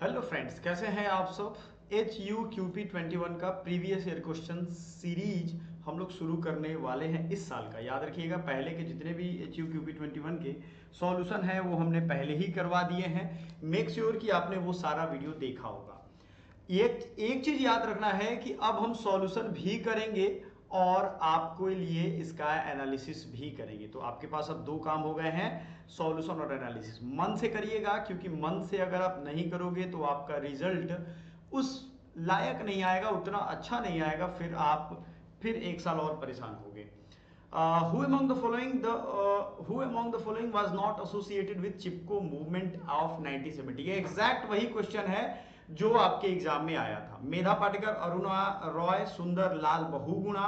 Hello friends, कैसे हैं आप सब। HUQP21 का प्रीवियस ईयर क्वेश्चन सीरीज हम लोग शुरू करने वाले हैं इस साल का। याद रखिएगा, पहले के जितने भी HUQP21 के सॉल्यूशन हैं वो हमने पहले ही करवा दिए हैं। मेक श्योर कि आपने वो सारा वीडियो देखा होगा। एक चीज याद रखना है कि अब हम सॉल्यूशन भी करेंगे और आपको लिए इसका एनालिसिस भी करेंगे। तो आपके पास अब दो काम हो गए हैं, सॉल्यूशन और एनालिसिस। मन से करिएगा, क्योंकि मन से अगर आप नहीं करोगे तो आपका रिजल्ट उस लायक नहीं आएगा, उतना अच्छा नहीं आएगा, फिर एक साल और परेशान होगे। Who among the following was not associated with Chipko movement of 1970? ये एग्जैक्ट वही क्वेश्चन है जो आपके एग्जाम में आया था। मेधा पाटेकर, अरुणा रॉय, सुंदर लाल बहुगुणा,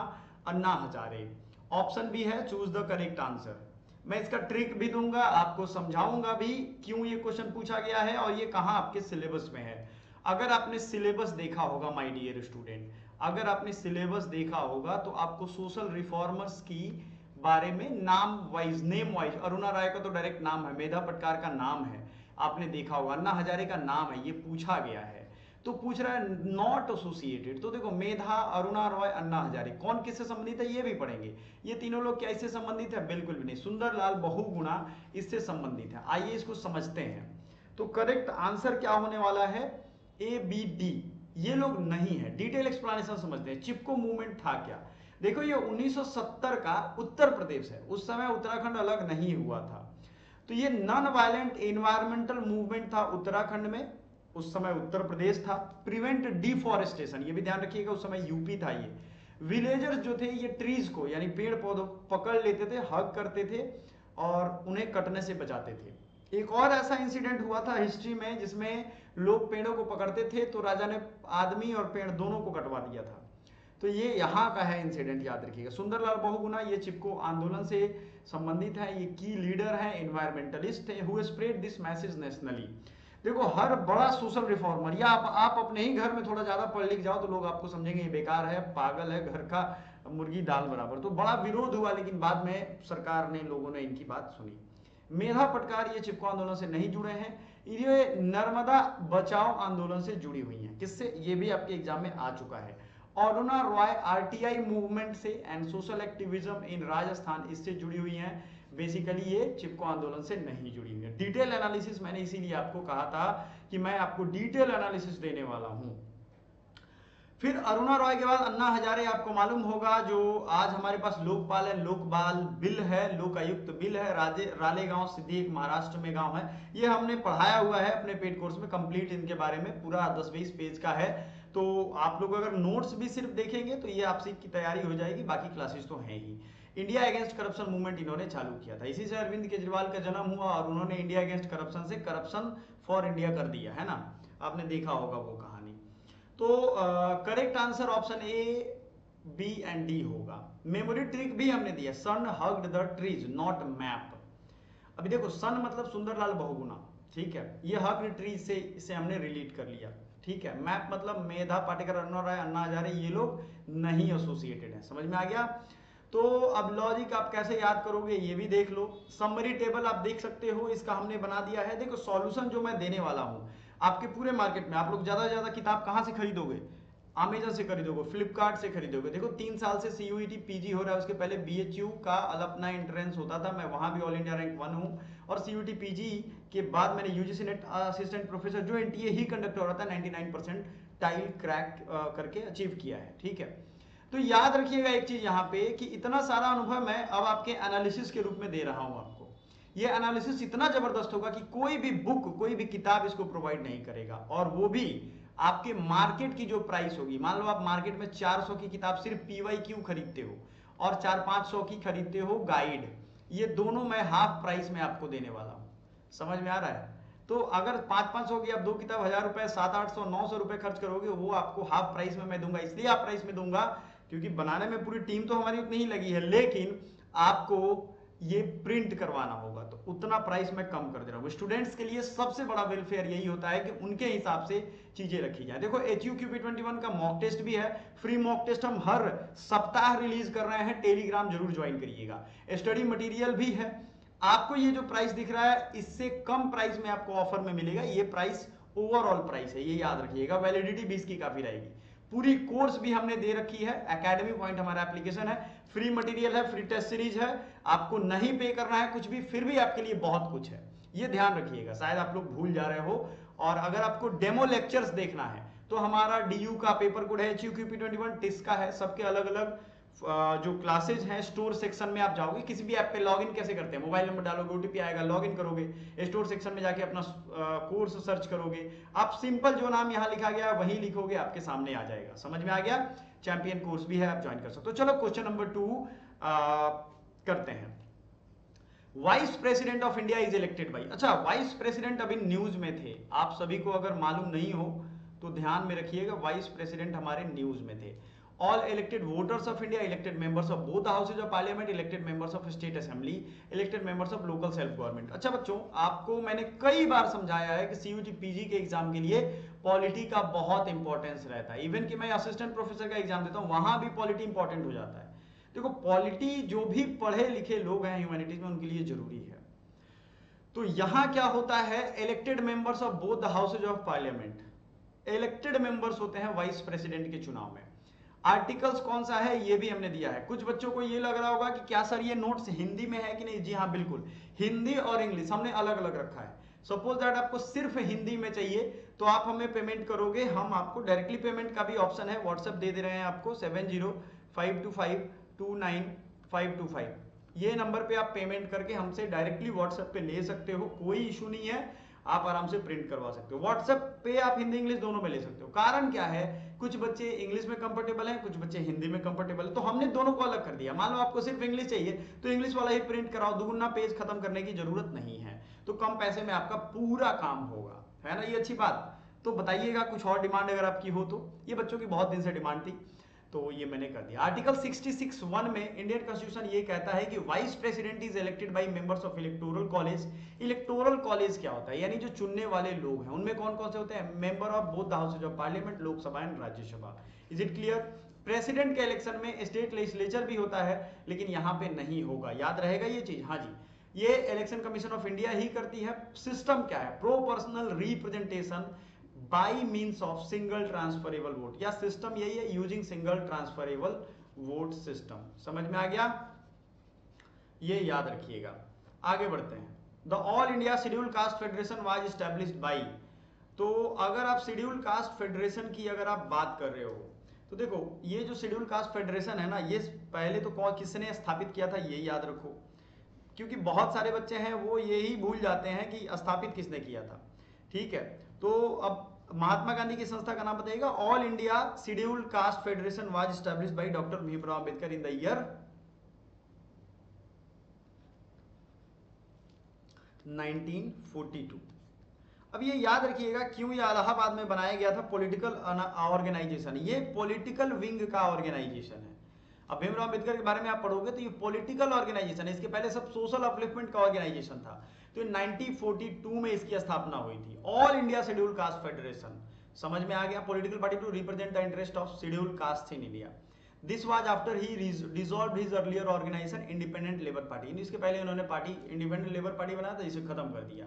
अन्ना हजारे। ऑप्शन भी है, चूज द करेक्ट आंसर। मैं इसका ट्रिक भी दूंगा, आपको समझाऊंगा भी क्यों ये क्वेश्चन पूछा गया है और ये कहां आपके सिलेबस में है। अगर आपने सिलेबस देखा होगा माय डियर स्टूडेंट, अगर आपने सिलेबस देखा होगा तो आपको सोशल रिफॉर्मर्स की बारे में नाम वाइज, अरुणा राय का तो डायरेक्ट नाम है, मेधा पटकार का नाम है, आपने देखा होगा, अन्ना हजारे का नाम है, ये पूछा गया है। तो पूछ रहा है नॉट एसोसिएटेड, तो देखो मेधा, अरुणा रॉय, अन्ना हजारे, कौन किससे संबंधित है ये भी पढ़ेंगे। ये तीनों लोग क्या इससे संबंधित है? बिल्कुल भी नहीं। सुंदर लाल बहुगुणा इससे संबंधित है। आइए इसको समझते हैं। तो करेक्ट आंसर क्या होने वाला है? ABD। ये लोग नहीं है। डिटेल एक्सप्लेनेशन समझते हैं। चिपको मूवमेंट था क्या? देखो, ये 1970 का उत्तर प्रदेश है, उस समय उत्तराखंड अलग नहीं हुआ था। तो ये नॉन वायलेंट एनवायरमेंटल मूवमेंट था उत्तराखंड में, उस समय उत्तर प्रदेश था। प्रिवेंट डिफॉरेस्टेशन, ये भी ध्यान रखिएगा, उस समय यूपी था ये। विलेजर्स जो थे ये ट्रीज को यानी पेड़ पौधों पकड़ लेते थे, हग करते थे और उन्हें कटने से बचाते थे। एक और ऐसा इंसिडेंट हुआ था हिस्ट्री में जिसमें लोग पेड़ों को पकड़ते थे तो राजा ने आदमी और पेड़ दोनों को कटवा दिया था। तो ये यहाँ का है इंसिडेंट, याद रखिएगा। सुंदरलाल बहुगुणा ये चिपको आंदोलन से संबंधित है, ये की लीडर है, एनवायरमेंटलिस्ट है, who spread this message nationally. देखो, हर बड़ा सोशल रिफॉर्मर, या आप अपने ही घर में थोड़ा ज्यादा पढ़ लिख जाओ तो लोग आपको समझेंगे ये बेकार है, पागल है, घर का मुर्गी दाल बराबर। तो बड़ा विरोध हुआ, लेकिन बाद में सरकार ने, लोगों ने इनकी बात सुनी। मेधा पटकार ये चिपको आंदोलन से नहीं जुड़े हैं, ये नर्मदा बचाओ आंदोलन से जुड़ी हुई हैं। किससे? ये भी आपके एग्जाम में आ चुका है। अरुणा रॉय RTI मूवमेंट से एंड सोशल एक्टिविज्म इन राजस्थान, इससे जुड़ी हुई हैं। बेसिकली ये चिपको आंदोलन से नहीं जुड़ी हुई है। डिटेल एनालिसिस मैंने इसीलिए आपको कहा था कि मैं आपको डिटेल एनालिसिस देने वाला हूं। फिर अरुणा रॉय के बाद अन्ना हजारे, आपको मालूम होगा, जो आज हमारे पास लोकपाल है, लोक बाल बिल है, लोकायुक्त बिल है। रालेगांव सिद्धि एक महाराष्ट्र में गांव है, ये हमने पढ़ाया हुआ है अपने पेड कोर्स में, कंप्लीट इनके बारे में पूरा 10-20 पेज का है। तो आप लोग अगर नोट्स भी सिर्फ देखेंगे तो ये आपसे की तैयारी हो जाएगी, बाकी क्लासेस तो हैं ही। इंडिया अगेंस्ट करप्शन मूवमेंट इन्होंने चालू किया था, इसी से अरविंद केजरीवाल का जन्म हुआ और उन्होंने इंडिया अगेंस्ट करप्शन से करप्शन फॉर इंडिया कर दिया है ना, आपने देखा होगा वो कहानी। तो correct answer option A, B and D होगा। मेमोरी ट्रिक भी हमने दिया, sun hugged the trees not map. अभी देखो, सन मतलब सुंदरलाल बहुगुणा, ठीक है, ये हग्ड ट्रीज से इसे हमने रिलेट कर लिया, ठीक है। मैप मतलब मेधा पाटेकर, अरुणा राय, अन्ना हजारे, ये लोग नहीं एसोसिएटेड है। समझ में आ गया? तो अब लॉजिक आप कैसे याद करोगे ये भी देख लो। समरी टेबल आप देख सकते हो, इसका हमने बना दिया है। देखो, सॉल्यूशन जो मैं देने वाला हूं आपके पूरे मार्केट में, आप लोग ज्यादा से ज्यादा किताब कहां से खरीदोगे? अमेजन से खरीदोगे, फ्लिपकार्ट से खरीदोगे। देखो, 3 साल से CUET PG हो रहा है, उसके पहले BHU का अपना एंट्रेंस होता था, मैं वहां भी ऑल इंडिया रैंक 1 हूं। और CUET PG के बाद मैंने UGC नेट असिस्टेंट प्रोफेसर जो NTA ही कंडक्ट हो रहा था, 99% टाइल क्रैक करके अचीव किया है, ठीक है। तो याद रखिएगा एक चीज यहाँ पे कि इतना सारा अनुभव मैं अब आपके एनालिसिस के रूप में दे रहा हूं आपको। ये एनालिसिस इतना जबरदस्त होगा कि कोई भी बुक, कोई भी किताब इसको प्रोवाइड नहीं करेगा, और वो भी आपके मार्केट की जो प्राइस होगी। मान लो आप मार्केट में 400 की किताब सिर्फ PYQ खरीदते हो और 400-500 की खरीदते हो गाइड, ये दोनों मैं हाफ प्राइस में आपको देने वाला हूं। समझ में आ रहा है? तो अगर 500-500 की आप दो किताब 1000 रुपए, 700-800-900 रुपए खर्च करोगे, वो आपको हाफ प्राइस में मैं दूंगा। इसलिए हाफ प्राइस में दूंगा क्योंकि बनाने में पूरी टीम तो हमारी उतनी ही लगी है, लेकिन आपको ये प्रिंट करवाना होगा, तो उतना प्राइस मैं कम कर दे रहा हूं। स्टूडेंट्स के लिए सबसे बड़ा वेलफेयर यही होता है कि उनके हिसाब से चीजें रखी जाए। देखो, HUQP21 का मॉक टेस्ट भी है, फ्री मॉक टेस्ट हम हर सप्ताह रिलीज कर रहे हैं, टेलीग्राम जरूर ज्वाइन करिएगा। स्टडी मटेरियल भी है। आपको ये जो प्राइस दिख रहा है, इससे कम प्राइस में आपको ऑफर में मिलेगा। ये प्राइस ओवरऑल प्राइस है, ये याद रखिएगा। वैलिडिटी 20 की काफी रहेगी। पूरी कोर्स भी हमने दे रखी है, एकेडमी पॉइंट हमारा एप्लीकेशन है, फ्री मटेरियल है, फ्री टेस्ट सीरीज है, आपको नहीं पे करना है कुछ भी, फिर भी आपके लिए बहुत कुछ है, ये ध्यान रखिएगा, शायद आप लोग भूल जा रहे हो। और अगर आपको डेमो लेक्चर्स देखना है तो हमारा डीयू का पेपर कोड है, HUQP21 टिस का है, सबके अलग अलग जो क्लासेज हैं स्टोर सेक्शन में आप जाओगे, किसी भी ऐप पे लॉगिन कैसे करते हैं, मोबाइल नंबर डालोगे, OTP आएगा, लॉगिन करोगे, स्टोर सेक्शन में जाके अपना कोर्स सर्च करोगे, आप सिंपल जो नाम यहाँ लिखा गया वही लिखोगे, आपके सामने आ जाएगा। समझ में आ गया? चैंपियन कोर्स भी है, आप ज्वाइन कर सकते हो। चलो क्वेश्चन नंबर 2 करते हैं। Vice president of India is elected by, अच्छा वाइस प्रेसिडेंट अभी न्यूज में थे, आप सभी को अगर मालूम नहीं हो तो ध्यान में रखिएगा, वाइस प्रेसिडेंट हमारे न्यूज में थे। All elected voters of India, elected members of both the houses of parliament, elected members of state assembly, elected members of local self government। अच्छा बच्चों, आपको मैंने कई बार समझाया है कि CUT PG के एग्जाम के लिए पॉलिटी का बहुत इंपॉर्टेंस रहता है। इवन कि मैं असिस्टेंट प्रोफेसर का एग्जाम देता हूं, वहां भी पॉलिटी इंपॉर्टेंट हो जाता है। देखो पॉलिटी जो भी पढ़े लिखे लोग हैं ह्यूमैनिटीज में, उनके लिए जरूरी है। तो यहां क्या होता है, elected members of both the houses of parliament, elected members होते हैं वाइस प्रेसिडेंट के चुनाव में। आर्टिकल्स कौन सा है ये भी हमने दिया है। कुछ बच्चों को ये लग रहा होगा कि क्या सर ये नोट्स हिंदी में है कि नहीं, जी हाँ बिल्कुल, हिंदी और इंग्लिश हमने अलग अलग रखा है। सपोज दैट आपको सिर्फ हिंदी में चाहिए तो आप हमें पेमेंट करोगे, हम आपको डायरेक्टली पेमेंट का भी ऑप्शन है, व्हाट्सएप दे रहे हैं आपको 7052529525, ये नंबर पे आप पेमेंट करके हमसे डायरेक्टली व्हाट्सएप पे ले सकते हो, कोई इशू नहीं है, आप आराम से प्रिंट करवा सकते हो। व्हाट्सएप पे आप हिंदी इंग्लिश दोनों में ले सकते हो। कारण क्या है, कुछ बच्चे इंग्लिश में कंफर्टेबल हैं, कुछ बच्चे हिंदी में कंफर्टेबल है, तो हमने दोनों को अलग कर दिया। मान लो आपको सिर्फ इंग्लिश चाहिए तो इंग्लिश वाला ही प्रिंट कराओ, दुगुना पेज खत्म करने की जरूरत नहीं है, तो कम पैसे में आपका पूरा काम होगा, है ना, ये अच्छी बात। तो बताइएगा कुछ और डिमांड अगर आपकी हो तो, ये बच्चों की बहुत दिन से डिमांड थी तो ये मैंने कर दिया। आर्टिकल 66(1) में इंडियन कॉन्स्टिट्यूशन ये कहता है कि vice president is elected by members of electoral college. Electoral college क्या होता है, यानी जो चुनने वाले लोग हैं, उनमें कौन कौन से होते हैं, member of both the houses of parliament, Lok Sabha and Rajya Sabha. Is it clear? President के इलेक्शन में स्टेट लेजिस्लेचर भी होता है, लेकिन यहाँ पे नहीं होगा, याद रहेगा ये चीज। हाँ जी, ये इलेक्शन कमीशन ऑफ इंडिया ही करती है। सिस्टम क्या है, proportional representation by means of single transferable vote, या सिस्टम यही है, using single transferable vote system. समझ में आ गया, ये याद रखिएगा। आगे बढ़ते हैं। The all India Scheduled Caste federation was established by, तो अगर आप शेड्यूल कास्ट फेडरेशन की अगर आप बात कर रहे हो तो देखो ये जो शेड्यूल कास्ट फेडरेशन है ना, ये पहले तो कौन किसने स्थापित किया था ये याद रखो, क्योंकि बहुत सारे बच्चे हैं वो यही भूल जाते हैं कि स्थापित किसने किया था। ठीक है, तो अब महात्मा गांधी की संस्था का नाम बताइएगा। All India Scheduled Caste federation was established by doctor Bhimrao Ambedkar in the year 1942। अब ये याद रखिएगा क्यों ये इलाहाबाद में बनाया गया था, पॉलिटिकल ऑर्गेनाइजेशन, ये पॉलिटिकल विंग का ऑर्गेनाइजेशन है। अब भीमराव अंबेडकर के बारे में आप पढ़ोगे तो ये पॉलिटिकल ऑर्गेनाइजेशन है, इसके पहले सब सोशल अपलिफ्टमेंट का ऑर्गेनाइजेशन था। तो 1942 में इसकी स्थापना हुई थी, All India Scheduled Caste Federation. समझ में आ गया, political party to represent the interest of scheduled caste in India. This was after he dissolved his earlier organisation Independent Labour Party. इसके पहले इन्होंने पार्टी इंडिपेंडेंट लेबर पार्टी बनाया था, इसे खत्म कर दिया।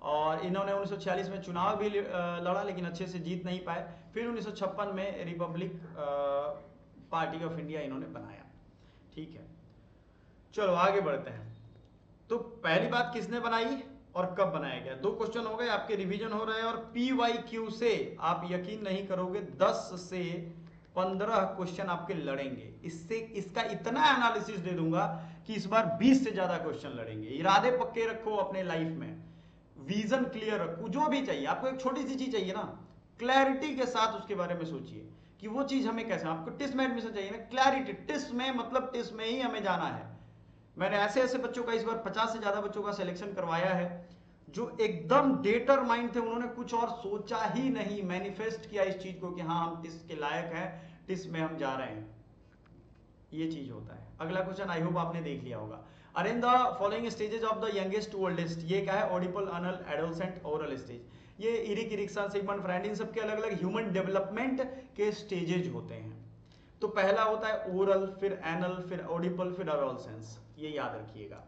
और इन्होंने 1946 में चुनाव भी लड़ा लेकिन अच्छे से जीत नहीं पाए। फिर 1956 में रिपब्लिक पार्टी ऑफ इंडिया इन्होंने बनाया। ठीक है, चलो आगे बढ़ते हैं। तो पहली बात किसने बनाई और कब बनाया गया, दो क्वेश्चन हो गए आपके, रिवीजन हो रहे हैं। और PYQ से आप यकीन नहीं करोगे 10 से 15 क्वेश्चन आपके लड़ेंगे, इससे इसका इतना एनालिसिस दे दूंगा कि इस बार 20 से ज्यादा क्वेश्चन लड़ेंगे। इरादे पक्के रखो अपने लाइफ में, विजन क्लियर रखो, जो भी चाहिए आपको, एक छोटी सी चीज चाहिए ना, क्लैरिटी के साथ उसके बारे में सोचिए कि वो चीज हमें कैसे, आपको टिस्ट में एडमिशन चाहिए ना, क्लैरिटी, टिस्ट में मतलब टिस्ट में ही हमें जाना है। मैंने ऐसे ऐसे बच्चों का इस बार 50 से ज्यादा बच्चों का सिलेक्शन करवाया है जो एकदम डिटरमाइंड थे, उन्होंने कुछ और सोचा ही नहीं, मैनिफेस्ट किया इस चीज को कि हाँ हम टिस्ट के लायक हैं, टिस्ट में हम जा रहे हैं, ये चीज होता है। अगला क्वेश्चन आई होप आपने देख लिया होगा। Arrange the following stages of the youngest to oldest, ये क्या है, oedipal, anal, adolescent, oral stage. ये इरिक, इरिक्सन, सिगमंड फ्राइड, इन सबके अलग अलग ह्यूमन डेवलपमेंट के स्टेजेज होते हैं। तो पहला होता है ओरल, फिर एनल, फिर ऑडिपल, फिर एडोलसेंस, ये याद रखिएगा।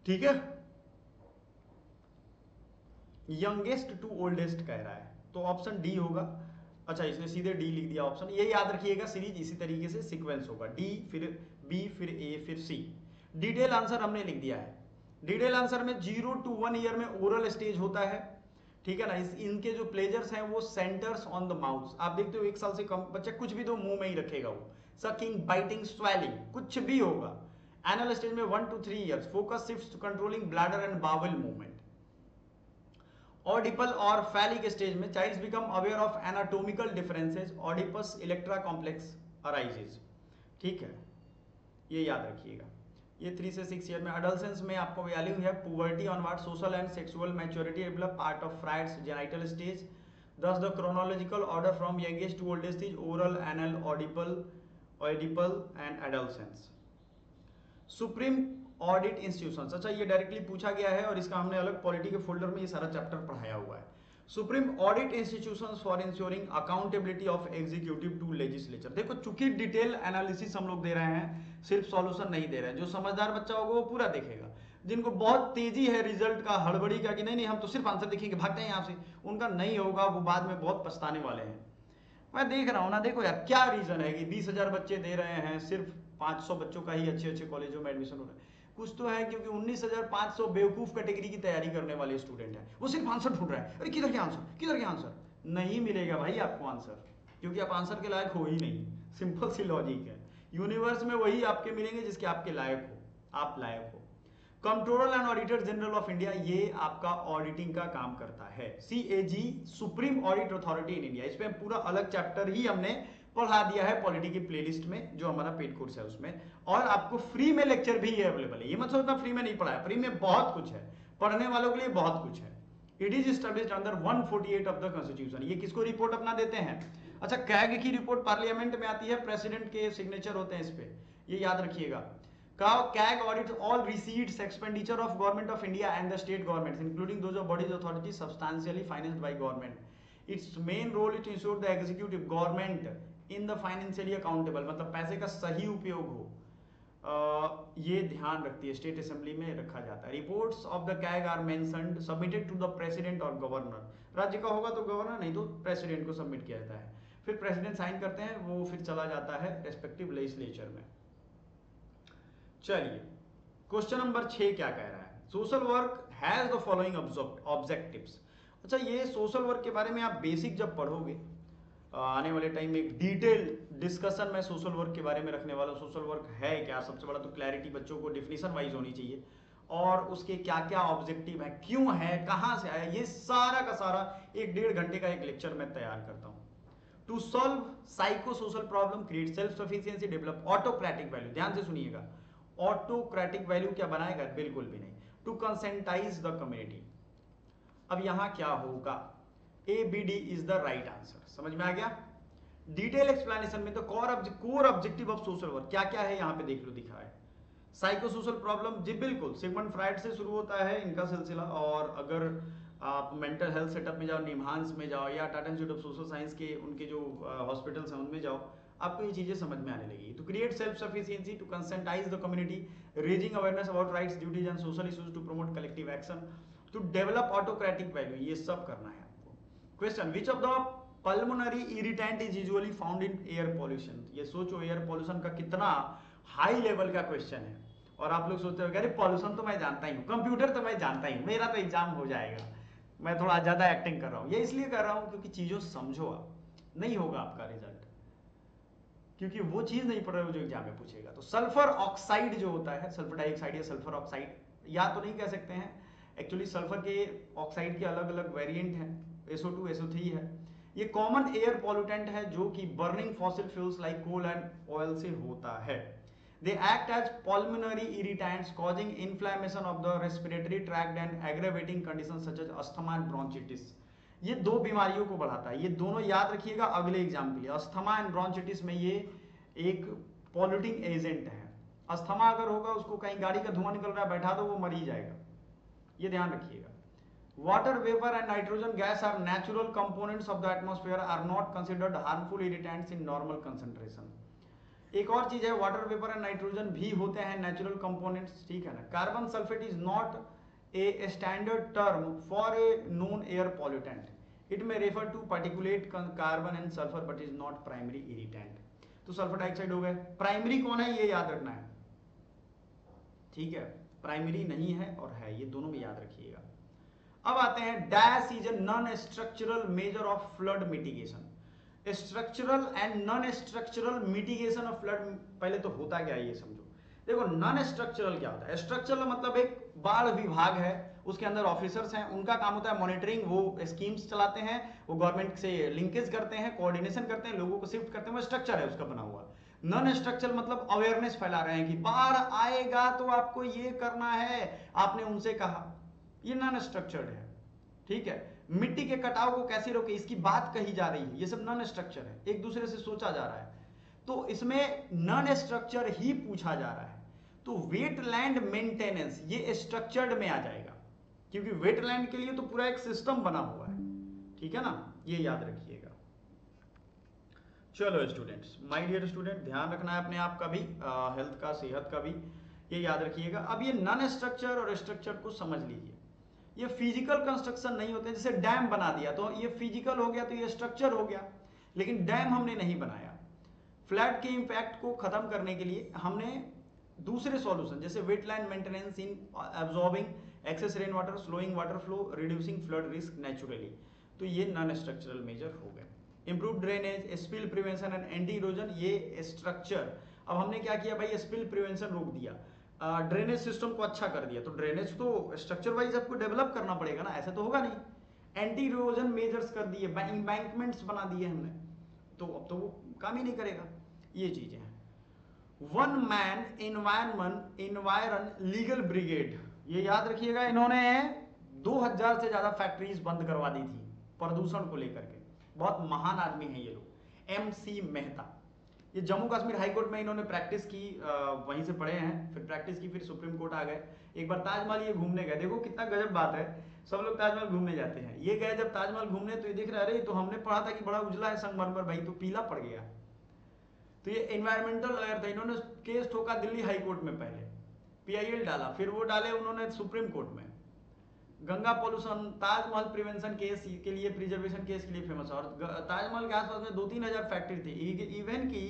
ठीक है, यंगेस्ट टू ओल्डेस्ट कह रहा है, तो ऑप्शन डी होगा। अच्छा, इसने सीधे डी लिख दिया ऑप्शन। ये याद रखिएगा, सीरीज इसी तरीके से सीक्वेंस होगा, डी फिर बी फिर ए फिर सी। डिटेल आंसर हमने लिख दिया है। डिटेल आंसर में 0 to 1 ईयर में ओरल स्टेज होता है, ठीक है ना। इनके जो प्लेजर्स हैं वो सेंटर्स ऑन द माउथ। आप देखते हो 1 साल से कम बच्चा कुछ भी तो मुंह में ही रखेगा, वो सकिंग, बाइटिंग, स्वेलिंग कुछ भी होगा। एनुअल स्टेज में 1 to 3 years, focus shifts to controlling bladder and bowel movement. Oedipal और फैलिक स्टेज में childs become aware of anatomical differences, Oedipus Electra complex arises, ठीक है, ये याद रखिएगा। ये 3 से 6 ईयर में। अडल्सेंस में आपको वैल्यू है puberty onward, social and sexual maturity develop, part of Freud's genital stage. Thus the chronological order from youngest to oldest is oral, anal, oedipal and adolescence. Supreme audit institutions, अच्छा ये directly पूछा गया है और इसका हमने अलग पॉलिटी के फोल्डर में ये सारा चैप्टर पढ़ाया हुआ है। Supreme audit institutions for ensuring accountability of executive to legislature. देखो चूंकि डिटेल एनालिसिस हम लोग दे रहे हैं, सिर्फ सॉल्यूशन नहीं दे रहे हैं। जो समझदार बच्चा होगा वो पूरा देखेगा। जिनको बहुत तेजी है रिजल्ट का, हड़बड़ी का कि नहीं हम तो सिर्फ आंसर देखेंगे भागते हैं यहाँ से, उनका नहीं होगा, वो बाद में बहुत पछताने वाले हैं। मैं देख रहा हूँ ना, देखो यार क्या रीजन है कि 20,000 बच्चे दे रहे हैं, सिर्फ 500 बच्चों का ही अच्छे अच्छे कॉलेजों में एडमिशन हो रहा है। कुछ तो है, क्योंकि 19,500 बेवकूफ कैटेगरी की तैयारी करने वाले स्टूडेंट हैं, वो सिर्फ आंसर ढूंढ रहा है। अरे किधर के आंसर, किधर के आंसर, नहीं मिलेगा भाई आपको आंसर, क्योंकि आप आंसर के लायक हो ही नहीं। सिंपल सी लॉजिक है। यूनिवर्स में वही आपके मिलेंगे जिसके आपके लायक हो, आप लायक हो। Controller and auditor general of India, ये आपका ऑडिटिंग का काम करता है। CAG, supreme audit authority in India, इस पे पूरा अलग चैप्टर ही हमने पढ़ा दिया है पॉलिटी की प्लेलिस्ट में, जो हमारा पेड कोर्स है उसमें। और आपको फ्री में लेक्चर भी अवेलेबल है, ये मत सोचना फ्री में नहीं पढ़ा है, फ्री में बहुत कुछ है, पढ़ने वालों के लिए बहुत कुछ है। It is established under 148 of the constitution. ये किसको रिपोर्ट अपना देते हैं? अच्छा, कैग की रिपोर्ट पार्लियामेंट में आती है, प्रेसिडेंट के सिग्नेचर होते हैं इस पे, ये याद रखिएगा। CAG audits all receipts, expenditure of government of India and the state governments, including those of bodies authorities substantially financed by government. Its main role is to ensure the executive government in the financially accountable, मतलब पैसे का सही उपयोग हो, ये ध्यान रखती है, स्टेट असेंबली में रखा जाता है। Reports of the CAG are mentioned, submitted to the president और गवर्नर। राज्य का होगा तो गवर्नर, नहीं तो प्रेसिडेंट को सबमिट किया जाता है, फिर प्रेसिडेंट साइन करते हैं, वो फिर चला जाता है रेस्पेक्टिव लेजिस्लेचर में। चलिए, क्वेश्चन नंबर 6 क्या कह रहा है? Social work has the following objectives. अच्छा, ये सोशल वर्क के बारे में आप बेसिक जब पढ़ोगे, आने वाले टाइम में एक डिटेल डिस्कशन मैं सोशल वर्क के बारे में रखने वाला हूँ। सोशल वर्क है क्या, सबसे बड़ा तो क्लैरिटी बच्चों को डेफिनेशन वाइज होनी चाहिए, और उसके क्या क्या ऑब्जेक्टिव है, क्यों है, कहाँ से आया, ये सारा का सारा 1-1.5 घंटे का एक लेक्चर मैं तैयार करता हूँ। To solve psycho social problem, create self sufficiency, develop autocratic value, ध्यान से सुनिएगा, ऑटोक्रेटिक वैल्यू क्या बनाएगा? बिल्कुल भी नहीं। To conscientize the community. अब यहां क्या होगा? ABD is the right answer. समझ में आ गया? डिटेल एक्सप्लेनेशन में तो core objective of social work क्या क्या है यहां पे देख लो, दिखा है। साइको सोशल प्रॉब्लम, जी बिल्कुल, सिगमंड फ्राइड से शुरू होता है इनका सिलसिला, और अगर आप मेंटल हेल्थ सेटअप में जाओ, निम्हांस में जाओ, या Tata institute of social science के उनके जो हॉस्पिटल्स हैं उनमें जाओ, आपको ये चीजें समझ में आने लगी। To create self sufficiency, to conscientize the community, raising awareness about rights, duties and social issues, to promote collective action, to develop autocratic value, ये सब करना है आपको। Question, which of the pulmonary irritant is usually found in air pollution. ये सोचो air pollution का कितना high level का क्वेश्चन है, और आप लोग सोचते हो अरे पॉल्यूशन तो मैं जानता ही हूँ, कंप्यूटर तो मैं जानता ही हूँ, मेरा तो एग्जाम हो जाएगा। मैं थोड़ा ज्यादा एक्टिंग कर रहा हूँ, ये इसलिए कर रहा हूँ क्योंकि चीजों समझो, आप नहीं होगा आपका रिजल्ट, क्योंकि वो चीज नहीं पढ़ रहे हो जो एग्जाम में पूछेगा। तो सल्फर ऑक्साइड जो होता है, सल्फर डाइऑक्साइड या सल्फर ऑक्साइड, या तो नहीं कह सकते हैं, एक्चुअली सल्फर के ऑक्साइड के अलग अलग वेरिएंट हैं, SO2 SO3 है। ये कॉमन एयर पॉल्यूटेंट है जो कि burning fossil fuels like coal and oil से होता है। They act as pulmonary irritants, causing inflammation of the respiratory tract and aggravating conditions such as asthma and bronchitis. ये दो बीमारियों को बढ़ाता है, ये दोनों याद रखिएगा अगले एग्जाम के लिए। अस्थमा एंड ब्रोंचिटिस में ये एक पॉल्यूटिंग एजेंट है। अस्थमा अगर होगा, उसको कहीं गाड़ी का धुआं निकल रहा है, बैठा दो, वो मर ही जाएगा, ये ध्यान रखिएगा। Water vapour and nitrogen gas are natural components of the atmosphere, are not considered harmful irritants in normal concentration. एक और चीज है, वाटर वेपर एंड नाइट्रोजन भी होते हैं नेचुरल कंपोनेंट्स, ठीक है ना। Carbon sulphate is not a standard term for a known air pollutant. It may refer to particulate carbon and sulfur but is not primary irritant. तो sulphur dioxide हो गए, primary कौन है ये याद रखना है, ठीक है, प्राइमरी नहीं है और है, ये दोनों में याद रखिएगा। अब आते हैं dash is a non structural measure of flood mitigation. Structural and non structural mitigation of flood, पहले तो होता क्या है ये समझो। देखो नॉन स्ट्रक्चरल क्या होता है, स्ट्रक्चरल मतलब एक बाढ़ विभाग है, उसके अंदर ऑफिसर्स हैं, उनका काम होता है मॉनिटरिंग, वो स्कीम्स चलाते हैं, वो गवर्नमेंट से लिंकेज करते हैं, कोऑर्डिनेशन करते हैं, लोगों को शिफ्ट करते हैं, वो स्ट्रक्चर है उसका बना हुआ। नॉन स्ट्रक्चरल मतलब अवेयरनेस फैला रहे हैं कि बाढ़ आएगा तो आपको ये करना है, आपने उनसे कहा, ये नॉन स्ट्रक्चर्ड है, ठीक है। मिट्टी के कटाव को कैसे रोके इसकी बात कही जा रही है, ये सब नॉन स्ट्रक्चर है, एक दूसरे से सोचा जा रहा है, तो इसमें नॉन स्ट्रक्चर ही पूछा जा रहा है। तो वेटलैंड मेंटेनेंस ये स्ट्रक्चर्ड में आ जाएगा, क्योंकि वेटलैंड के लिए तो पूरा एक सिस्टम बना हुआ है, ठीक है ना, ये याद रखिएगा। चलो स्टूडेंट्स, माय डियर स्टूडेंट, ध्यान रखना है अपने आप का भी, हेल्थ का, सेहत का भी, ये याद रखिएगा। अब ये नॉन स्ट्रक्चर और स्ट्रक्चर को समझ लीजिए, ये फिजिकल कंस्ट्रक्शन नहीं होते, जैसे डैम बना दिया तो ये फिजिकल हो गया, तो ये स्ट्रक्चर हो गया, लेकिन डैम हमने नहीं बनाया। फ्लड के इंपैक्ट को खत्म करने के लिए हमने दूसरे सॉल्यूशन जैसे wetland maintenance in absorbing excess rain water, slowing water flow, reducing flood risk naturally, तो ये नॉन स्ट्रक्चरल मेजर हो गए। Improve drainage, spill prevention and anti erosion, ये स्ट्रक्चर। अब हमने क्या किया भाई, स्पिल प्रिवेंशन रोक दिया, ड्रेनेज सिस्टम को अच्छा कर दिया, तो ड्रेनेज तो स्ट्रक्चर वाइज आपको डेवलप करना पड़ेगा ना, ऐसे तो होगा नहीं। एंटी इरोजन मेजर्स कर दिए, एम्बैंकमेंट्स बना दिए हमने, तो अब तो वो काम ही नहीं करेगा, ये चीजें हैं। वन मैन इन्वायरन लीगल ब्रिगेड, ये याद रखिएगा, इन्होंने 2000 से ज्यादा फैक्ट्रीज बंद करवा दी थी प्रदूषण को लेकर के, बहुत महान आदमी हैं ये लोग। MC मेहता, ये जम्मू कश्मीर हाई कोर्ट में इन्होंने प्रैक्टिस की, वहीं से पढ़े हैं, फिर प्रैक्टिस की, फिर सुप्रीम कोर्ट आ गए। एक बार ताजमहल ये घूमने गए, देखो कितना गजब बात है, सब लोग ताजमहल घूमने जाते हैं, ये गए जब ताजमहल घूमने, तो ये देख रहे अरे तो हमने पढ़ा था कि बड़ा उजला है संगमरमर, भाई तो पीला पड़ गया। तो ये एनवायरमेंटल लॉयर था, इन्होंने केस ठोका दिल्ली हाई कोर्ट में, पहले PIL डाला, फिर वो डाले उन्होंने सुप्रीम कोर्ट में। Ganga pollution, Taj Mahal prevention case के लिए, प्रिजर्वेशन केस के लिए फेमस है, और ताजमहल के आसपास में 2-3 हजार फैक्ट्री थी, इवन की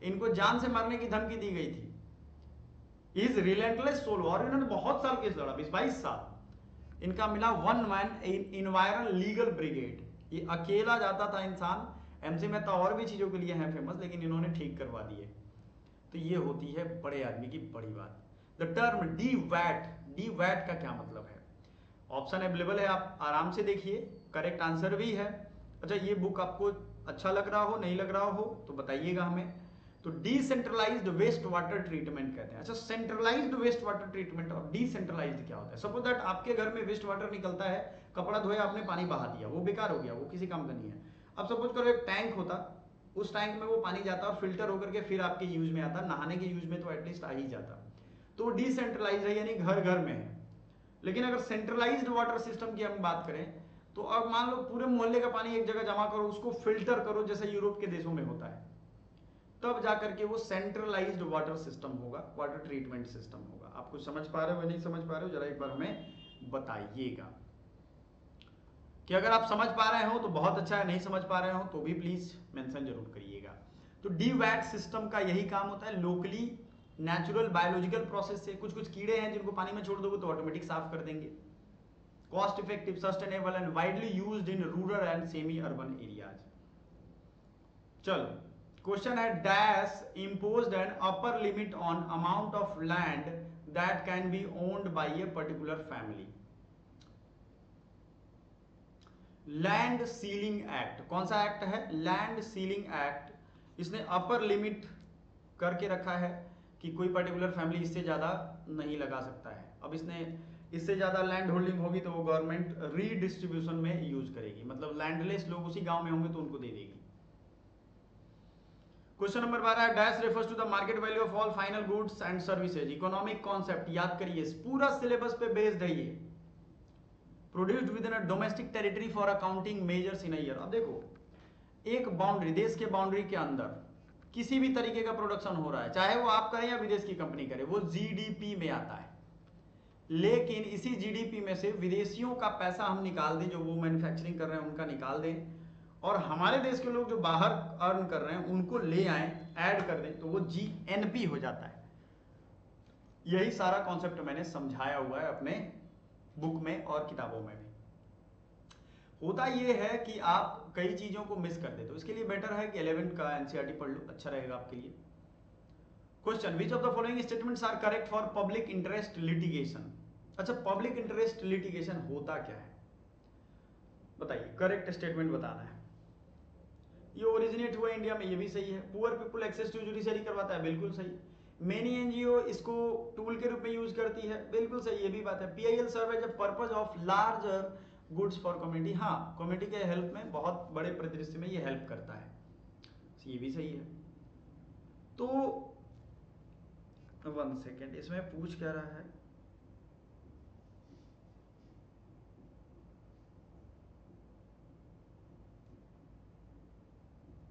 इनको जान से मारने की धमकी दी गई थी। इज रिलेंटलेस सोल, और इन्होंने बहुत साल केस लड़ा, 20-22 साल। इनका मिला वन मैन इन्वायरन लीगल ब्रिगेड, ये अकेला जाता था इंसान। MC मेहता और भी चीजों के लिए हैं फेमस, लेकिन इन्होंने ठीक करवा दिए। तो ये होती है बड़े आदमी की बड़ी बात। द टर्म डी वैट का क्या मतलब है, ऑप्शन अवेलेबल है, आप आराम से देखिए, करेक्ट आंसर भी है। अच्छा, ये बुक आपको अच्छा लग रहा हो, नहीं लग रहा हो तो बताइएगा हमें। तो डिसेंट्रलाइज्ड वेस्ट वाटर ट्रीटमेंट कहते हैं। अच्छा, सेंट्रलाइज्ड वेस्ट वाटर ट्रीटमेंट और डिसेंट्रलाइज्ड क्या होता है। सपोज दैट आपके घर में वेस्ट वाटर निकलता है, कपड़ा धोया आपने, पानी बहा दिया, वो बेकार हो गया, वो किसी काम का नहीं है। अब सपोज करो एक टैंक होता, उस टैंक में वो पानी जाता और फिल्टर होकर के फिर आपके यूज में आता, नहाने के यूज में तो एटलीस्ट आ ही जाता, तो डिसेंट्रलाइज है, यानी घर घर में है। लेकिन अगर सेंट्रलाइज्ड वाटर सिस्टम की हम बात करें, तो अब मान लो पूरे मोहल्ले का पानी एक जगह जमा करो, उसको फिल्टर करो, जैसे यूरोप के देशों में होता है, तब जाकर के वो सेंट्रलाइज्ड वाटर सिस्टम होगा, वाटर ट्रीटमेंट सिस्टम होगा। आप कुछ समझ पा रहे हो या नहीं समझ पा रहे हो, जरा एक बार हमें बताइएगा कि अगर आप समझ पा रहे हो तो बहुत अच्छा है, नहीं समझ पा रहे हो तो भी प्लीज मेंशन जरूर करिएगा। तो DWAT सिस्टम का यही काम होता है, लोकली नेचुरल बायोलॉजिकल प्रोसेस से, कुछ कीड़े हैं जिनको पानी में छोड़ दोगे तो ऑटोमेटिक साफ कर देंगे। Cost effective, sustainable and widely used in rural and semi urban areas. चलो, क्वेश्चन है dash imposed an upper limit on amount of land that can be owned by a particular family. Land ceiling act, कौन सा act है, land ceiling act. इसने upper limit करके रखा है कि कोई पर्टिकुलर फैमिली इससे ज्यादा नहीं लगा सकता है। अब इसने इससे ज्यादा लैंड होल्डिंग होगी तो वो गवर्नमेंट रीडिस्ट्रीब्यूशन में यूज करेगी, मतलब लैंडलेस लोग उसी गांव में होंगे तो उनको दे देगी। Question number 12, dash refers to the market value of all final goods and services. Economic concept याद करिए, पूरा सिलेबस पे बेस्ड है ये। Produced within a domestic territory for accounting measures in a year. अब देखो, एक बाउंड्री, देश के बाउंड्री के अंदर किसी भी तरीके का प्रोडक्शन हो रहा है, चाहे वो आप करें या विदेश की कंपनी करे, वो GDP में आता है। लेकिन इसी जीडीपी में से विदेशियों का पैसा हम निकाल दें, जो वो मैन्युफैक्चरिंग कर रहे हैं उनका निकाल दें, और हमारे देश के लोग जो बाहर अर्न कर रहे हैं उनको ले आए, ऐड कर दें, तो वो जीएनपी हो जाता है। यही सारा कॉन्सेप्ट मैंने समझाया हुआ है अपने बुक में और किताबों में भी। होता ये है कि आप कई चीजों को मिस कर देते हो, इसके लिए बेटर है कि 11th का एनसीईआरटी पढ़ लो, अच्छा रहेगा आपके लिए। Question, which of the following statements are correct for public interest litigation. अच्छा, पब्लिक इंटरेस्ट लिटिगेशन होता क्या है बताइए, करेक्ट स्टेटमेंट बताना है। ये ओरिजिनेट हुआ इंडिया में, ये भी सही है। Poor people access to judiciary करवाता है, बिल्कुल सही। मेनी एनजीओ इसको टूल के रूप में यूज करती है, बिल्कुल सही, ये भी बात है। PIL serve as a purpose of larger goods for community, हाँ कम्युनिटी के हेल्प में, बहुत बड़े परिदृश्य में ये हेल्प करता है, ये भी सही है। तो 1 सेकेंड, इसमें पूछ क्या रहा है,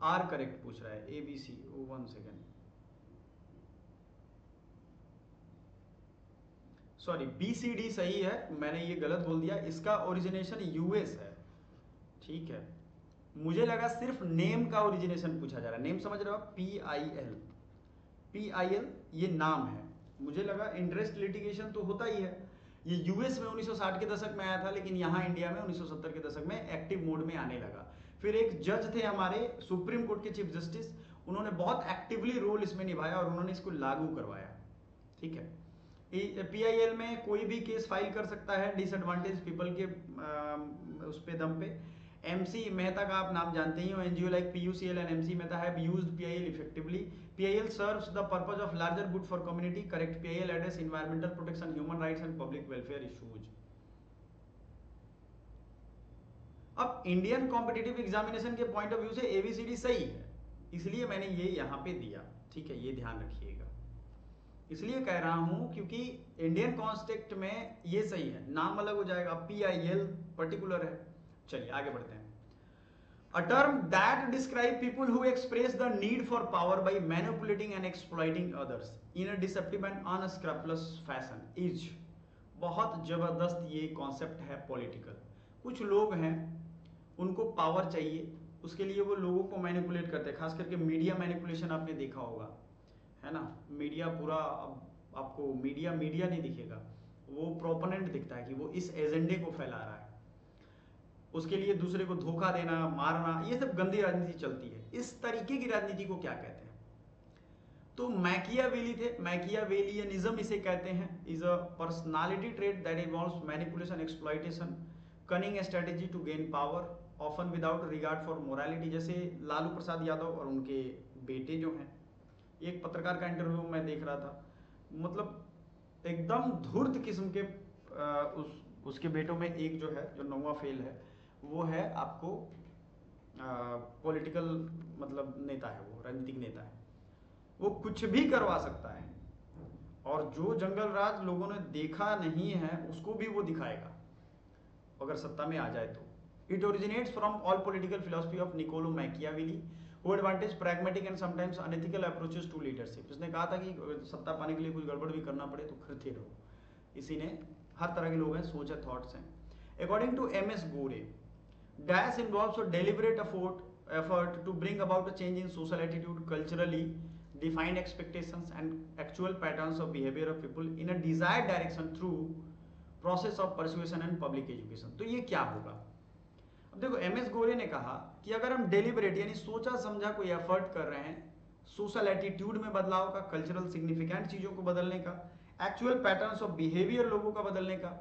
आर करेक्ट पूछ रहा है, एबीसी। 1 सेकेंड, सॉरी, बीसीडी सही है, मैंने ये गलत बोल दिया, इसका ओरिजिनेशन यूएस है, ठीक है। मुझे लगा सिर्फ नेम का ओरिजिनेशन पूछा जा रहा है, नेम समझ रहे हो आप, PIL, PIL ये नाम है। मुझे लगा इंटरेस्ट लिटिगेशन तो होता ही है, ये यूएस में 1960 के दशक में आया था, लेकिन यहाँ इंडिया में 1970 के दशक में एक्टिव मोड में आने लगा। फिर एक जज थे हमारे सुप्रीम कोर्ट के चीफ जस्टिस, उन्होंने बहुत एक्टिवली रोल इसमें निभाया और उन्होंने इसको लागू करवाया, ठीक है। PIL में कोई भी केस फाइल कर सकता है डिसएडवांटेज पीपल के उस पे दम पे। MC मेहता का आप नाम जानते ही हो, NGO like PUCL and MC Mehta have used PIL effectively. PIL serves the purpose of larger good for community, correct. PIL address environmental protection, human rights and public welfare issues. अब इंडियन कॉम्पिटिटिव एग्जामिनेशन के point of view से ABCD सही है, इसलिए मैंने ये यहाँ पे दिया, ठीक है, ये ध्यान रखिएगा। इसलिए कह रहा हूं क्योंकि इंडियन कॉन्टेक्स्ट में ये सही है, नाम अलग हो जाएगा, PIL पर्टिकुलर है। चलिए आगे बढ़ते हैं। A term that describe people who express the need for power by manipulating and exploiting others in a deceptive and unscrupulous fashion is, बहुत जबरदस्त ये कॉन्सेप्ट है पॉलिटिकल। कुछ लोग हैं उनको पावर चाहिए, उसके लिए वो लोगों को मैनिपुलेट करते हैं, खास करके मीडिया मैनिपुलेशन आपने देखा होगा, है ना। मीडिया पूरा, आपको मीडिया नहीं दिखेगा, वो प्रोपोनेंट दिखता है कि वो इस एजेंडे को फैला रहा है, उसके लिए दूसरे को धोखा देना, मारना, ये सब गंदी राजनीति चलती है। इस तरीके की राजनीति को क्या कहते हैं? तो मैकियावेली थे, मैकियावेलियनिज्म इसे कहते हैं। Is a personality trait that involves manipulation, exploitation, cunning strategy to gain power, often without regard for morality. जैसे लालू प्रसाद यादव और उनके बेटे जो हैं, एक पत्रकार का इंटरव्यू मैं देख रहा था, मतलब एकदम धूर्त किस्म के उसके बेटों में एक जो है, जो 9वां फेल है, वो है आपको पॉलिटिकल मतलब नेता है, वो राजनीतिक नेता है, वो कुछ भी करवा सकता है, और जो जंगल राज लोगों ने देखा नहीं है उसको भी वो दिखाएगा अगर सत्ता में आ जाए तो। It originates from all political philosophy of Niccolo Machiavelli who advantage pragmatic and sometimes unethical approaches to leadership। उसने कहा था कि सत्ता पाने के लिए कुछ गड़बड़ भी करना पड़े तो करते रहो, इसी ने, हर तरह के लोग हैं, सोच है, थॉट्स हैं। According to MS Gore, dash involves a deliberate effort to bring about a change in social attitude, culturally defined expectations and actual patterns of behavior of people in a desired direction through process of persuasion and public education। तो ये क्या होगा? अब देखो, MS गोरे ने कहा कि अगर हम डेलिबरेट यानी सोचा समझा कोई एफर्ट कर रहे हैं सोशल एटीट्यूड में बदलाव का, कल्चरल सिग्निफिकेंट चीजों को बदलने का, एक्चुअल पैटर्न्स ऑफ बिहेवियर लोगों का बदलने का,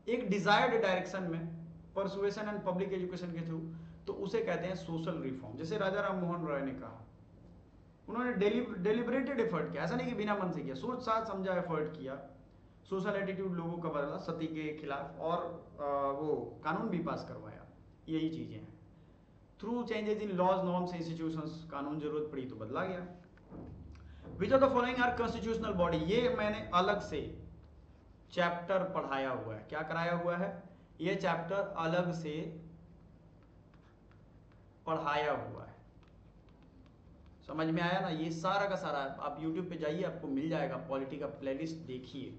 एक डिजायर्ड डायरेक्शन में, परसुएशन एंड पब्लिक एजुकेशन के थ्रू, तो उसे कहते हैं सोशल रिफॉर्म। जैसे राजा राम मोहन रॉय ने कहा, उन्होंने डेलिबरेटेड एफर्ट किया, ऐसा नहीं कि बिना मन से किया, सोच साथ समझा एफर्ट किया, सोशल एटीट्यूड लोगों का बदला सती के खिलाफ, और वो कानून भी पास करवाया। यही चीजें हैं। Through changes in laws, norms, institutions, कानून जरूरत पड़ी तो बदला गया। Which of the following are constitutional body, ये मैंने अलग से चैप्टर पढ़ाया हुआ है। क्या कराया हुआ है? ये चैप्टर अलग से पढ़ाया हुआ है, समझ में आया ना? ये सारा का सारा आप YouTube पे जाइए, आपको मिल जाएगा, पॉलिटी का प्लेलिस्ट देखिए।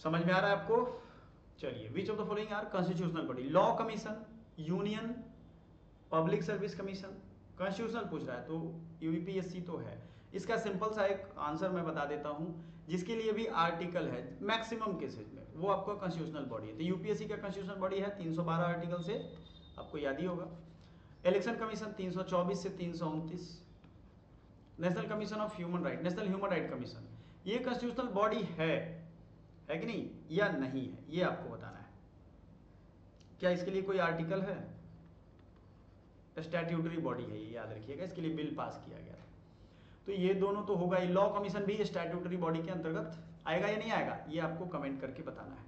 समझ में आ रहा है आपको? चलिए, which of the following are constitutional body? Law commission, union, public service commission. Constitutional पूछ रहा है तो यूपीएससी तो है। इसका सिंपल सा एक आंसर मैं बता देता हूं, जिसके लिए भी आर्टिकल है मैक्सिमम केसेज में, वो आपका कॉन्स्टिट्यूशनल बॉडी है। तो यूपीएससी का कॉन्स्टिट्यूशनल बॉडी है 312 आर्टिकल से, आपको याद ही होगा। इलेक्शन कमीशन 324 से 329। National commission of human right, national human right commission, ये कॉन्स्टिट्यूशनल बॉडी है कि नहीं या नहीं है, ये आपको बताना है। क्या इसके लिए कोई आर्टिकल है? स्टैट्यूटरी बॉडी है, ये याद रखिएगा, इसके लिए बिल पास किया गया था। तो ये दोनों तो होगा ही। लॉ कमीशन भी स्टैट्यूटरी बॉडी के अंतर्गत आएगा या नहीं आएगा, ये आपको कमेंट करके बताना है।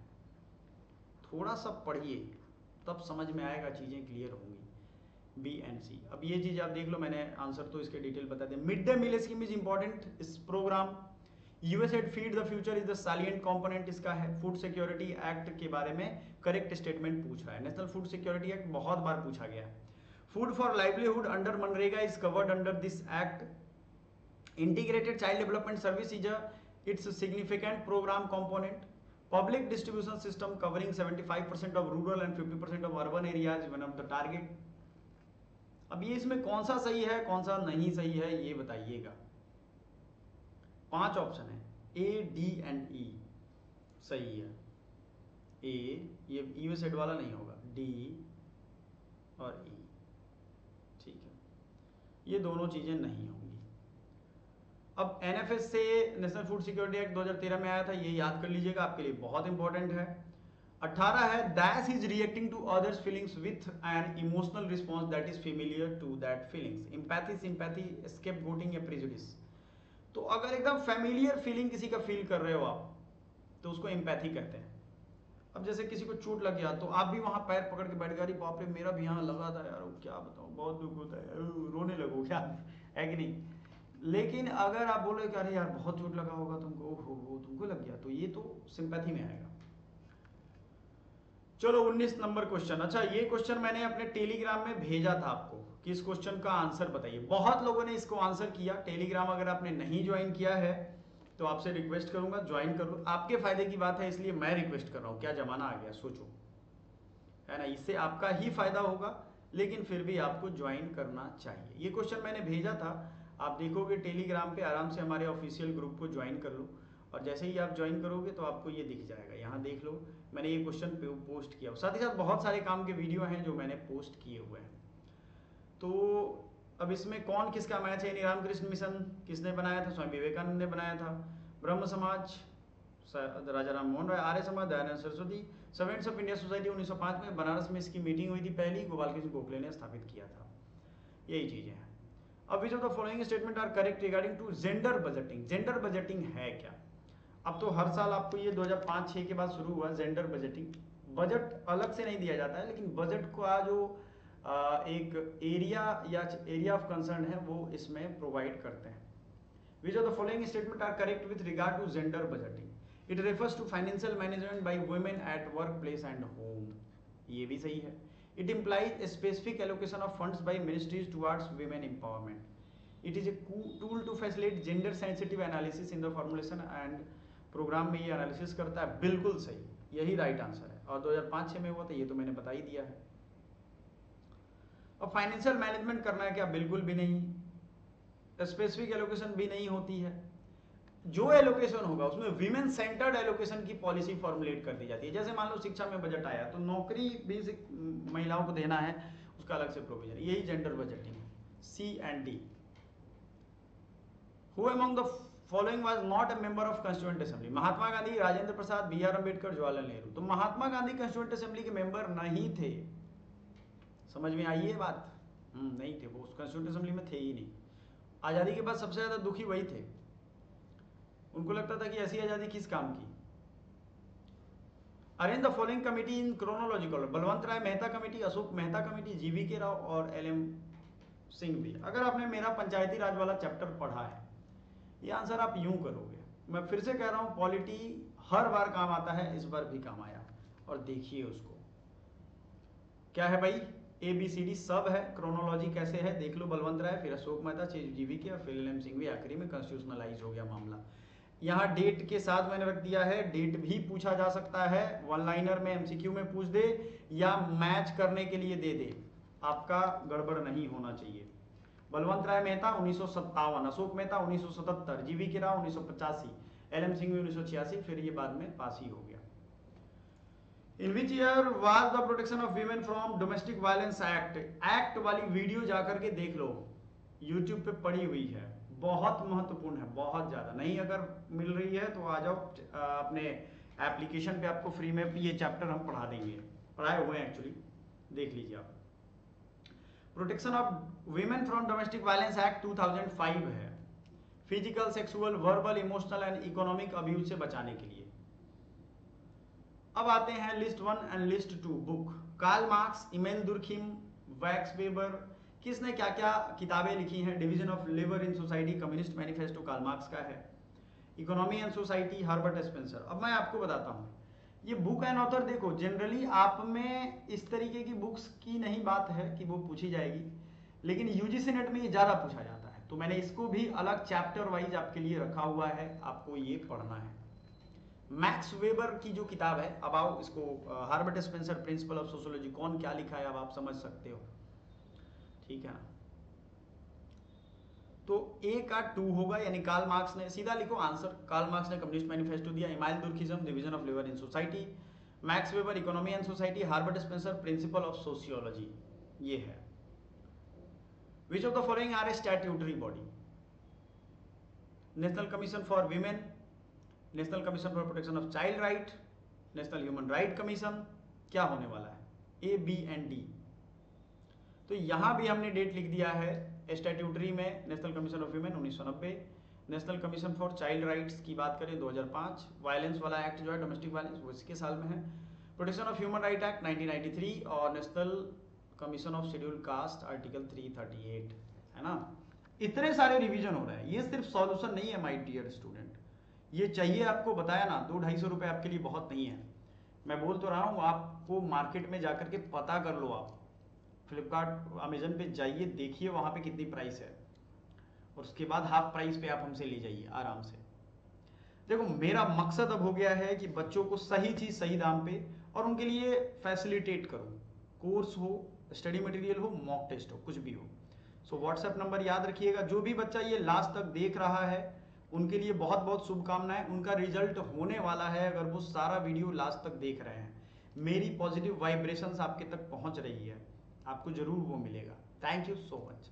थोड़ा सा पढ़िए तब समझ में आएगा, चीजें क्लियर होंगी। बी एंड सी, अब ये चीज आप देख लो, मैंने आंसर तो इसके डिटेल बता दिया। Mid day meal scheme is important, इस programme USAID feed the future is the salient component इसका है। फूड सिक्योरिटी एक्ट के बारे में करेक्ट स्टेटमेंट पूछ रहा है। नेशनल फूड सिक्योरिटी एक्ट बहुत बार पूछा गया है। Food for livelihood under MNREGA is covered under this act. Integrated child development service is its significant programme component. Public distribution system covering 75% of rural and 50% of urban areas one of the target. अब ये इसमें कौन सा सही है कौन सा नहीं सही है ये बताइएगा। 5 ऑप्शन है, ए, डी एंड ई सही है। ए ये यूएसएड वाला नहीं होगा, डी और ई, ठीक है, ये दोनों चीजें नहीं होंगी। अब एनएफएस से नेशनल फूड सिक्योरिटी एक्ट 2013 में आया था, ये याद कर लीजिएगा, आपके लिए बहुत इंपॉर्टेंट है। 18 है, this is reacting to others feelings with an emotional response that is familiar to that feelings. Empathy, sympathy, scapegoating या प्रेजुडिस। तो अगर एकदम फैमिलियर फीलिंग किसी का फील कर रहे हो आप, तो उसको एम्पैथी कहते हैं। अब जैसे किसी को चोट लग गया तो आप भी वहां पैर पकड़ के बैठ गए, बाप रे मेरा भी यहाँ लगा था यार, क्या बताऊं बहुत दुख होता है, रोने लगो क्या, है कि नहीं? लेकिन अगर आप बोले कि अरे यार बहुत चोट लगा होगा तुमको, हो तुमको लग गया, तो ये तो सिंपैथी में आएगा। चलो 19 नंबर क्वेश्चन। अच्छा, ये क्वेश्चन मैंने अपने टेलीग्राम में भेजा था आपको कि इस क्वेश्चन का आंसर बताइए। बहुत लोगों ने इसको आंसर किया। टेलीग्राम अगर आपने नहीं ज्वाइन किया है तो आपसे रिक्वेस्ट करूंगा ज्वाइन कर लो, आपके फायदे की बात है इसलिए मैं रिक्वेस्ट कर रहा हूं। क्या जमाना आ गया, सोचो, है ना, इससे आपका ही फायदा होगा, लेकिन फिर भी आपको ज्वाइन करना चाहिए। ये क्वेश्चन मैंने भेजा था, आप देखोगे टेलीग्राम पे, आराम से हमारे ऑफिशियल ग्रुप को ज्वाइन कर लो, और जैसे ही आप ज्वाइन करोगे तो आपको ये दिख जाएगा। यहाँ देख लो, मैंने ये क्वेश्चन पोस्ट किया, साथ ही साथ बहुत सारे काम के वीडियो हैं जो मैंने पोस्ट किए हुए हैं। तो अब इसमें कौन किसका मैच है? रामकृष्ण मिशन किसने बनाया था? स्वामी विवेकानंद ने बनाया था। ब्रह्म समाज राजा Ram Mohan Roy, Arya Samaj Dayanand Saraswati, servants of India society 1905 में बनारस में इसकी मीटिंग हुई थी पहली, गोपाल कृष्ण गोखले ने स्थापित किया था। यही चीजें हैं। अब which of the following statement are correct regarding to gender budgeting? Gender budgeting है क्या? अब तो हर साल आपको ये 2005-6 के बाद शुरू हुआ जेंडर बजटिंग। बजट अलग से नहीं दिया जाता है, लेकिन बजट का जो एक एरिया या एरिया ऑफ कंसर्न है वो इसमें प्रोवाइड करते हैं। Which of the following statement are correct with regard to gender budgeting? It refers to financial management by women at work place and home, ये भी सही है। It implies a specific allocation of funds by ministries towards women empowerment. It is a tool to facilitate gender sensitive analysis in the formulation and programme में ये analysis करता है। बिल्कुल सही, यही राइट आंसर है, और 2005-6 में हुआ था, ये तो मैंने बता ही दिया है। अब फाइनेंशियल मैनेजमेंट करना है क्या? बिल्कुल भी नहीं। स्पेसिफिक एलोकेशन भी नहीं होती है। जो एलोकेशन होगा उसमें विमेन सेंटर्ड एलोकेशन की पॉलिसी फॉर्मुलेट कर दी जाती है। जैसे मान लो शिक्षा में बजट आया तो नौकरी भी महिलाओं को देना है, उसका अलग से प्रोविजन, यही जेंडर बजटिंग है। C and D. Who among the following was not a member of constituent assembly? Mahatma Gandhi, Rajendra Prasad, B R Ambedkar, Jawaharlal Nehru. तो महात्मा गांधी कॉन्स्टिट्यूएंट असेंबली के मेंबर नहीं थे। समझ में आई ये बात? नहीं थे, वो कॉन्स्टिट्यूएंट असेंबली में थे ही नहीं। आजादी के बाद सबसे ज्यादा दुखी वही थे, उनको लगता था कि ऐसी आजादी किस काम की। Arrange the following committee in chronological order? Balwant Rai Mehta committee, Ashok Mehta committee, G V K Rao और एल.एम. सिंह भी। अगर आपने मेरा पंचायती राज वाला चैप्टर पढ़ा है, ये आंसर आप यूं करोगे। मैं फिर से कह रहा हूं, पॉलिटी हर बार काम आता है, इस बार भी काम आया, और देखिए उसको क्या है भाई। ABCD सब है। क्रोनोलॉजी कैसे है देख लो, बलवंत राय, फिर अशोक मेहता, जीवी के, और फिर एल.एम. सिंह भी, आखिरी में कॉन्स्टिट्यूशनलाइज हो गया मामला। यहाँ डेट के साथ मैंने रख दिया है, डेट भी पूछा जा सकता है, वन लाइनर में एमसीक्यू में पूछ दे या मैच करने के लिए दे दे, आपका गड़बड़ नहीं होना चाहिए। बलवंत राय मेहता 1957, अशोक मेहता 1977, जीवी की राव 1985, एलएम सिंह 1986, फिर ये बाद में पास ही हो गया। In which year was the protection of women from domestic violence act? Act वाली वीडियो जाकर के देख लो, यूट्यूब पे पड़ी हुई है, बहुत महत्वपूर्ण है, बहुत ज्यादा। नहीं अगर मिल रही है तो आ जाओ अपने एप्लीकेशन पे, आपको फ्री में ये चैप्टर हम पढ़ा देंगे, पढ़ाए हुए हैं एक्चुअली, देख लीजिए आप। Protection of women from domestic violence act 2005 है, physical, sexual, verbal, emotional and economic abuse से बचाने के लिए। अब आते हैं list 1 and list 2 book. Karl Marx, Emile Durkheim, Max Weber, किसने क्या क्या किताबें लिखी हैं? Division of labour in society, communist manifesto Karl Marx का है। Economy and society, Herbert Spencer. अब मैं आपको बताता हूँ, ये बुक एंड ऑथर देखो, जनरली आप में इस तरीके की बुक्स की नहीं बात है कि वो पूछी जाएगी, लेकिन यूजीसी नेट में ये ज्यादा पूछा जाता है, तो मैंने इसको भी अलग चैप्टर वाइज आपके लिए रखा हुआ है, आपको ये पढ़ना है। मैक्स वेबर की जो किताब है, अब आओ इसको, Herbert Spencer, principle of sociology, कौन क्या लिखा है अब आप समझ सकते हो, ठीक है ना? तो ए का 2 होगा, यानी कार्ल मार्क्स ने, सीधा लिखो आंसर, कार्ल मार्क्स ने कम्युनिस्ट मैनिफेस्टो दिया, Emile Durkheim, division of labour in society, Max Weber, economy and society, Herbert Spencer, principle of sociology, ये है। Which of the following are a statutory body? National commission for women, national commission for protection of child right, national human right commission, क्या होने वाला है? A, B and D. तो यहां भी हमने डेट लिख दिया है, स्टैट्यूटरी में national commission of women 1990, national commission for child rights की बात करें 2005, वायलेंस वाला एक्ट जो है डोमेस्टिक वायलेंस वो इसके साल में है, protection of human right act 1993 और national commission of scheduled caste article 338, है ना? इतने सारे रिवीजन हो रहे हैं, ये सिर्फ सॉल्यूशन नहीं है माय डियर स्टूडेंट, ये चाहिए आपको, बताया ना, 200-250 रुपए आपके लिए बहुत नहीं है। मैं बोल तो रहा हूँ, आपको मार्केट में जाकर के पता कर लो, आप फ्लिपकार्ट अमेजन पे जाइए, देखिए वहां पे कितनी प्राइस है, और उसके बाद हाफ प्राइस पे आप हमसे ले जाइए आराम से। देखो मेरा मकसद अब हो गया है कि बच्चों को सही चीज सही दाम पे और उनके लिए फैसिलिटेट करूं, कोर्स हो, स्टडी मटेरियल हो, मॉक टेस्ट हो, कुछ भी हो। सो व्हाट्सएप नंबर याद रखिएगा, जो भी बच्चा ये लास्ट तक देख रहा है उनके लिए बहुत बहुत शुभकामनाएं, उनका रिजल्ट होने वाला है अगर वो सारा वीडियो लास्ट तक देख रहे हैं। मेरी पॉजिटिव वाइब्रेशंस आपके तक पहुंच रही है, आपको जरूर वो मिलेगा। Thank you so much.